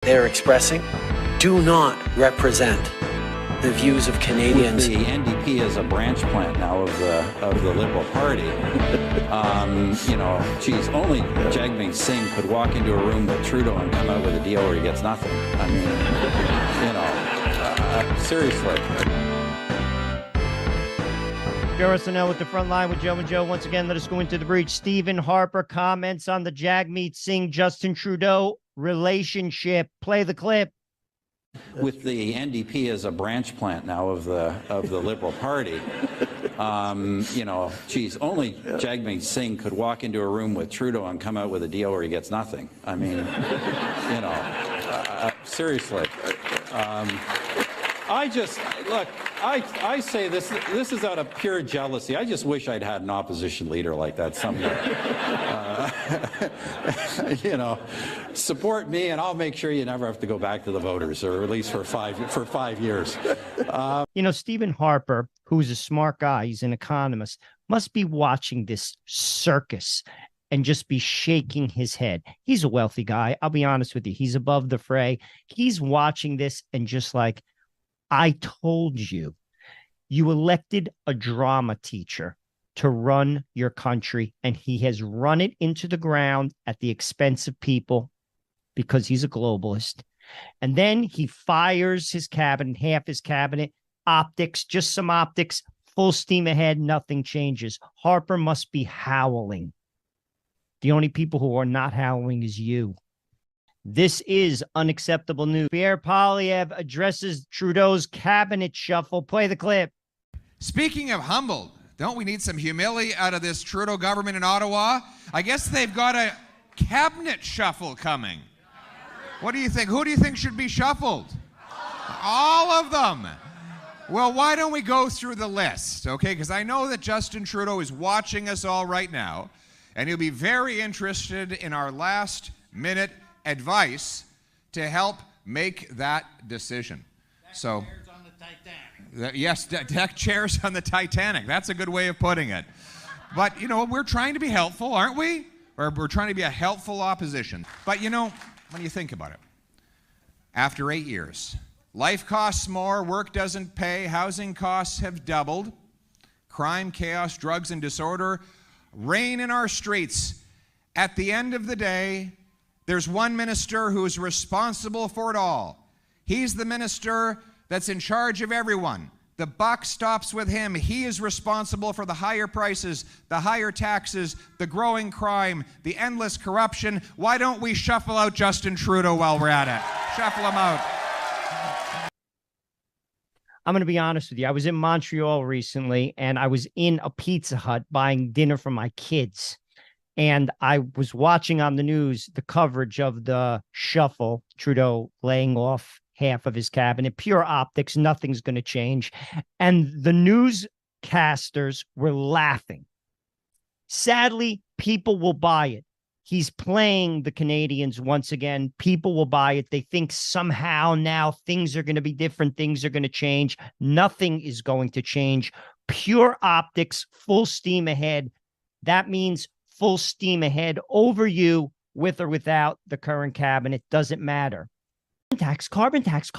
they're expressing do not represent the views of Canadians. The NDP is a branch plant now of the Liberal Party. Geez, only Jagmeet Singh could walk into a room with Trudeau and come out with a deal where he gets nothing. I mean, seriously. Joe SNL with the front line with Joe and Joe. Once again, let us go into the breach. Stephen Harper comments on the Jagmeet Singh, Justin Trudeau relationship. Play the clip. With the NDP as a branch plant now of the Liberal Party, geez, only Jagmeet Singh could walk into a room with Trudeau and come out with a deal where he gets nothing. I mean, seriously. I say this is out of pure jealousy. I just wish I'd had an opposition leader like that someday. Support me and I'll make sure you never have to go back to the voters, or at least for 5 years. Stephen Harper, who's a smart guy, he's an economist, must be watching this circus and just be shaking his head. He's a wealthy guy. I'll be honest with you. He's above the fray. He's watching this and just like, I told you, you elected a drama teacher to run your country, and he has run it into the ground at the expense of people because he's a globalist. And then he fires his cabinet, half his cabinet, optics, just some optics, full steam ahead, nothing changes. Harper must be howling. The only people who are not howling is you. This is unacceptable news. Pierre Poilievre addresses Trudeau's cabinet shuffle. Play the clip. Speaking of humbled, don't we need some humility out of this Trudeau government in Ottawa? I guess they've got a cabinet shuffle coming. What do you think? Who do you think should be shuffled? All of them. Well, why don't we go through the list, okay? Because I know that Justin Trudeau is watching us all right now, and he'll be very interested in our last-minute advice to help make that decision. So, chairs on the Titanic. Yes, deck chairs on the Titanic. That's a good way of putting it. But, we're trying to be helpful, aren't we? Or we're trying to be a helpful opposition. But, when you think about it, after 8 years, life costs more, work doesn't pay, housing costs have doubled, crime, chaos, drugs, and disorder reign in our streets. At the end of the day, there's one minister who is responsible for it all. He's the minister that's in charge of everyone. The buck stops with him. He is responsible for the higher prices, the higher taxes, the growing crime, the endless corruption. Why don't we shuffle out Justin Trudeau while we're at it? Shuffle him out. I'm going to be honest with you. I was in Montreal recently, and I was in a Pizza Hut buying dinner for my kids. And I was watching on the news the coverage of the shuffle, Trudeau laying off half of his cabinet, pure optics, nothing's going to change. And the newscasters were laughing. Sadly, people will buy it. He's playing the Canadians once again. People will buy it. They think somehow now things are going to be different. Things are going to change. Nothing is going to change. Pure optics, full steam ahead. That means full steam ahead over you, with or without the current cabinet. Doesn't matter. Carbon tax.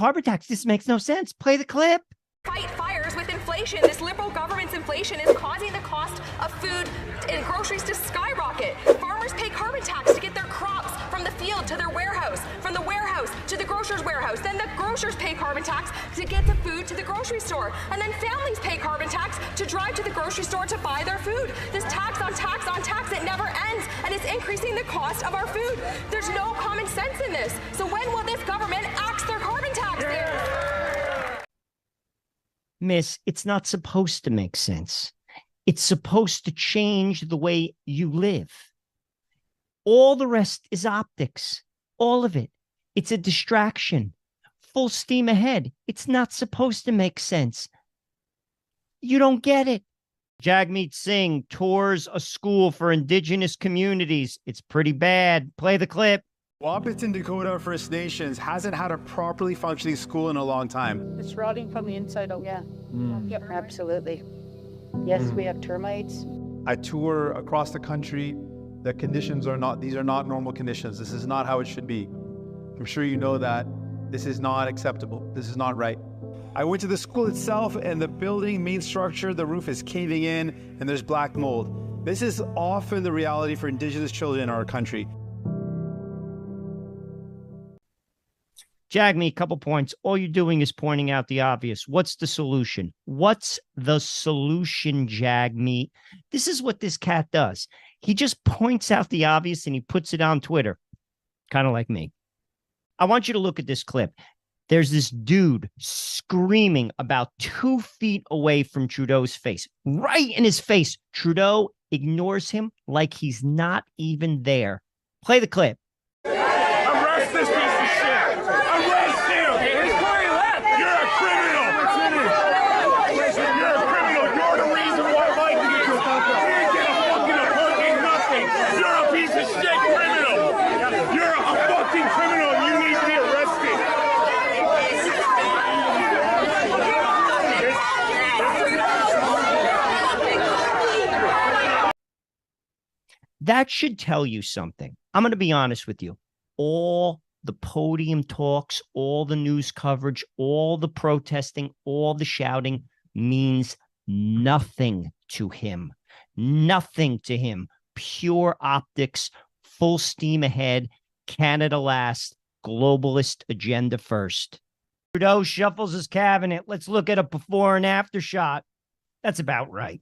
This makes no sense. Play the clip. Fight fires with inflation. This Liberal government's inflation is causing the cost of food and groceries to skyrocket. Farmers pay carbon tax to get their crops from the field to their warehouse, from the warehouse to the grocer's warehouse. Then the grocers pay carbon tax to get the food to the grocery store. And then families pay carbon tax to drive to the grocery store to buy their food. This tax on tax on tax, it never ends, and it's increasing the cost of our food. There's no common sense in this. So when will this government axe their carbon tax there? Miss, it's not supposed to make sense. It's supposed to change the way you live. All the rest is optics. All of it. It's a distraction. Full steam ahead. It's not supposed to make sense. You don't get it. Jagmeet Singh tours a school for Indigenous communities. It's pretty bad. Play the clip. Wapiton Dakota First Nations hasn't had a properly functioning school in a long time. It's rotting from the inside out. Yeah. Yep, absolutely. Yes, we have termites. I tour across the country. The conditions are not, these are not normal conditions. This is not how it should be. I'm sure you know that. This is not acceptable. This is not right. I went to the school itself, and the building, main structure, the roof is caving in, and there's black mold. This is often the reality for Indigenous children in our country. Jagme, a couple points. All you're doing is pointing out the obvious. What's the solution? What's the solution, Jagme? This is what this cat does. He just points out the obvious and he puts it on Twitter, kind of like me. I want you to look at this clip. There's this dude screaming about 2 feet away from Trudeau's face, right in his face. Trudeau ignores him like he's not even there. Play the clip. Arrest this piece of shit! Arrest him! You're a criminal! You're a criminal! You're the reason why Mike didn't get a fucking appointment, nothing! You're a piece of shit criminal! You're a fucking criminal! You need to be arrested! That should tell you something. I'm going to be honest with you. All the podium talks, all the news coverage, all the protesting, all the shouting means nothing to him. Nothing to him. Pure optics, full steam ahead, Canada last, globalist agenda first. Trudeau shuffles his cabinet. Let's look at a before and after shot. That's about right.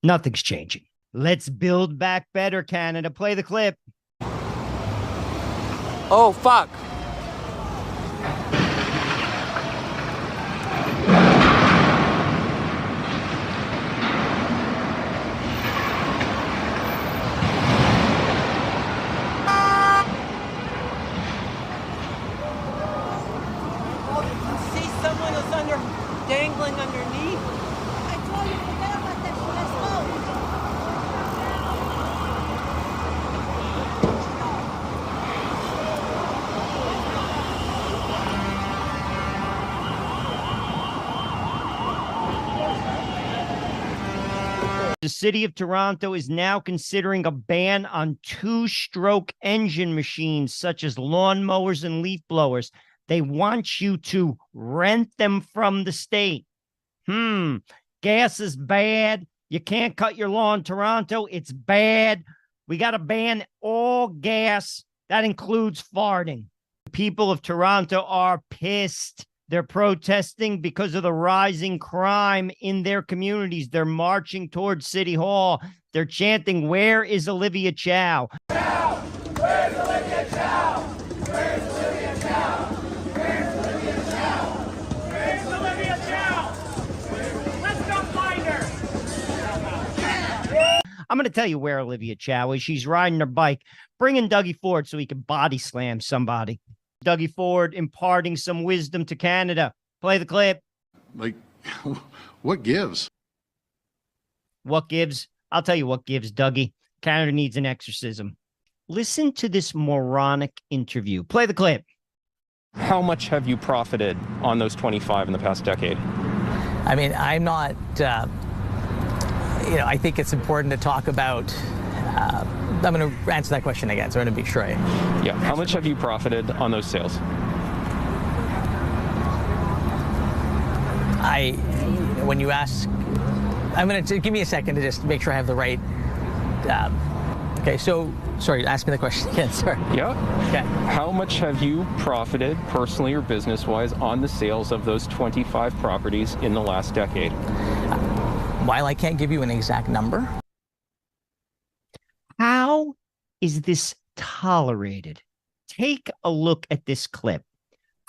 Nothing's changing. Let's build back better, Canada. Play the clip. Oh, fuck. See someone who's dangling underneath. I told you, forget about that shit. Let's go. The city of Toronto is now considering a ban on 2-stroke engine machines such as lawnmowers and leaf blowers. They want you to rent them from the state. Gas is bad. You can't cut your lawn in Toronto. It's bad. We got to ban all gas. That includes farting. The people of Toronto are pissed. They're protesting because of the rising crime in their communities. They're marching towards City Hall. They're chanting, "Where is Olivia Chow?" Chow! Where's Olivia Chow? Where's Olivia Chow? Where's Olivia Chow? Where's Olivia Chow? Let's go find her! I'm going to tell you where Olivia Chow is. She's riding her bike. Bring in Dougie Ford so he can body slam somebody. Dougie Ford imparting some wisdom to Canada. Play the clip. Like, what gives? What gives? I'll tell you what gives, Dougie. Canada needs an exorcism. Listen to this moronic interview. Play the clip. How much have you profited on those 25 in the past decade? I mean, I'm not, I think it's important to talk about, I'm going to answer that question again, so I'm going to be sure Yeah, how much have you profited on those sales? When you ask, I'm going to give me a second to just make sure I have the right, okay, so, sorry, ask me the question again, sorry. Yeah. Okay. How much have you profited, personally or business-wise, on the sales of those 25 properties in the last decade? While I can't give you an exact number. How is this tolerated? Take a look at this clip.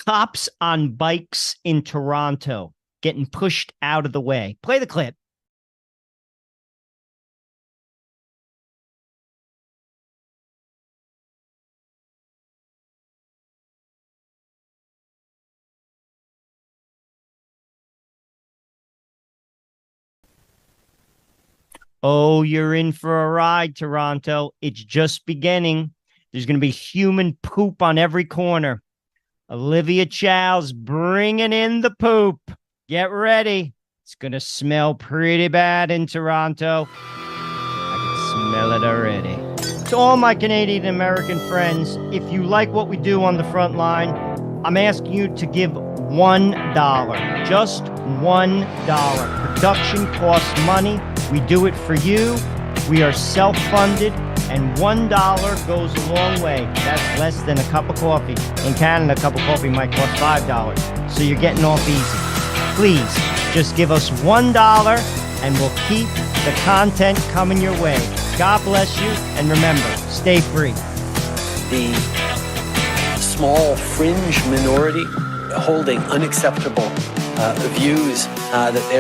Cops on bikes in Toronto getting pushed out of the way. Play the clip. Oh, you're in for a ride, Toronto. It's just beginning. There's going to be human poop on every corner. Olivia Chow's bringing in the poop. Get ready. It's going to smell pretty bad in Toronto. I can smell it already. To all my Canadian American friends, if you like what we do on the front line, I'm asking you to give $1. Just $1. Production costs money. We do it for you. We are self-funded, and $1 goes a long way. That's less than a cup of coffee. In Canada, a cup of coffee might cost $5, so you're getting off easy. Please, just give us $1, and we'll keep the content coming your way. God bless you, and remember, stay free. The small fringe minority holding unacceptable views that they're